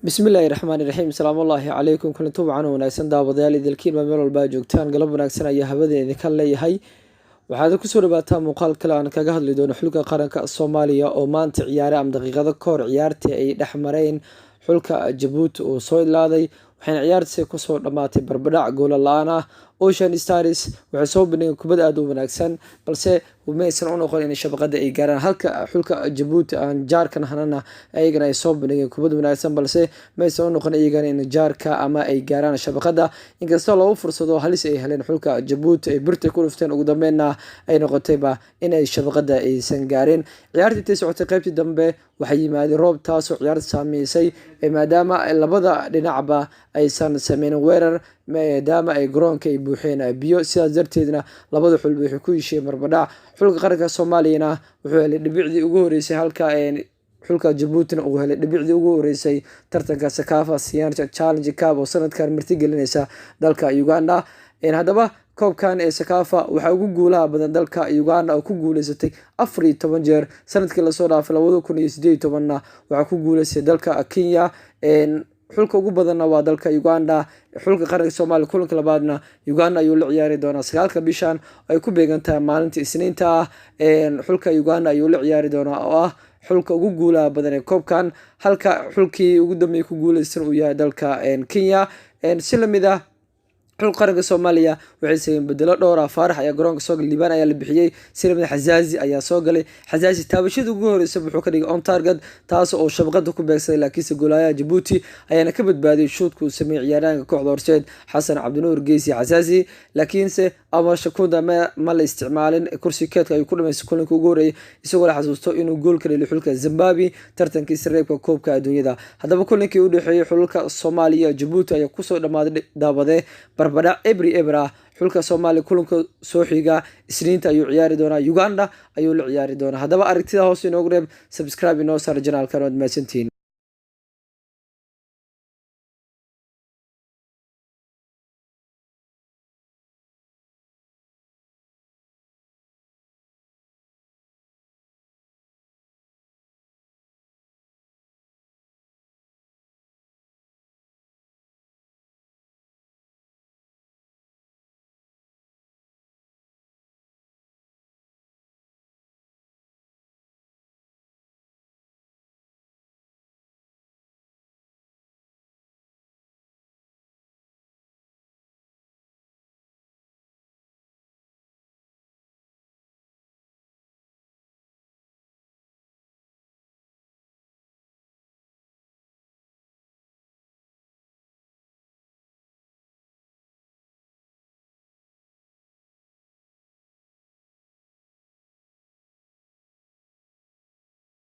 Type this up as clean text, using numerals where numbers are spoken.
بسم الله الرحمن الرحيم السلام الله عليكم كل طبعا وناكسن داودyaal idilkiin meel walba joogtaan galab wanaagsan ayaa habadeeda ka leeyahay waxaad ku soo dhawaataa muuqaal kale aan kaga hadli doono xulka qaranka Soomaaliya oo maanta ciyaaray am daqiiqado ka hor ciyaartii ay dhaxmareen xulka Djibouti oo soo ilaaday waxaan ciyaartii ku soo dhamaatay barbadhac gool la'aan ah Ocean Stars waxay soo bandhigeen kubad aad u wanaagsan balse umaysan u noqon in shabaqada ay gaaraan halka xulka Djibouti aan jaarkan hanana ayagana ay soo bandhigeen kubad wanaagsan balse maysan u noqon iyagana in jaarka ama ay gaaraan shabaqada inkastoo loo fursado halis ay heleen xulka Djibouti ay birta ku dhufteen ugu dambeynna ay noqotayba in ay shabaqada aysan gaarin ciyaartii socotay qaybtii dambe waxay yimaadeen roob taasoo ciyaarta saameysay maadaama labada dhinacba aysan sameyn weerar maadaama ay garoonka ay buuxeen biyo sidaas darteedna labada xulba waxay ku yeesheen barbadhac xulka qaranka Soomaaliya wuxuu helay dhibicdii ugu horeysay halka xulka Djibouti uu helay dhibicdii ugu horeysay tartanka Sekafa Siyasa Challenge Cup oo sanadkan martigelinaysa dalka Uganda hadaba koobkan ee Sekafa waxa ugu guulaha badan dalka Uganda oo ku guuleysatay 14 jeer sanadkii la soo dhaafay 2018 waxa ku guuleysay dalka Kenya xulka ugu badanna waa dalka Uganda xulka qaranka Soomaaliya kulanka labaadna Uganda ayuu la ciyaari doonaa 9 bishan ay ku beegantahay maalinta Isniinta xulka Uganda ayuu la ciyaari doonaa oo ah xulka ugu guulaha badan ee koobkan halka xulkii ugu dambeeyay ku guuleysan uu yahay dalka Kenya si lamid ah xulka qaranka Soomaaliya waxay sameeyeen bedelo dhowr ah Faarax ayaa garoonka soo galay Liibaan ayaa la bixiyay Sirimada Xazaazi ayaa soo galay Xazaazi taabashada ugu horeysay wuxuu ka dhigay on target taas oo shabaqada ku beegsaday laakiinse goolaha Djibouti ayaana ka badbaadiyay shootku sameeyay ciyaaraanka kooxda horseed Xasan Cabdinuur Geesi Xazaazi laakiinse Amar Shakunda ma la isticmaalin kursi keedka ay ku dhameysay kulanka ugu horeeyay isagoo la xasuusto inuu gool ka dhaliyay xulka Zimbabwe tartankii sareebka koobka adduunyada hadaba kulankii u dhaxeeyay xulka Soomaaliya Djibouti ayaa ku soo dhamaaday daabade barbadhac ebra xulka Soomaaliya kulanka soo xiga Isniinta ayuu ciyaari doonaa Uganda ayuu la ciyaari doonaa hadaba aragtida hoos inoo reeb subscribe inoo saar channelkan oo mahadsantiin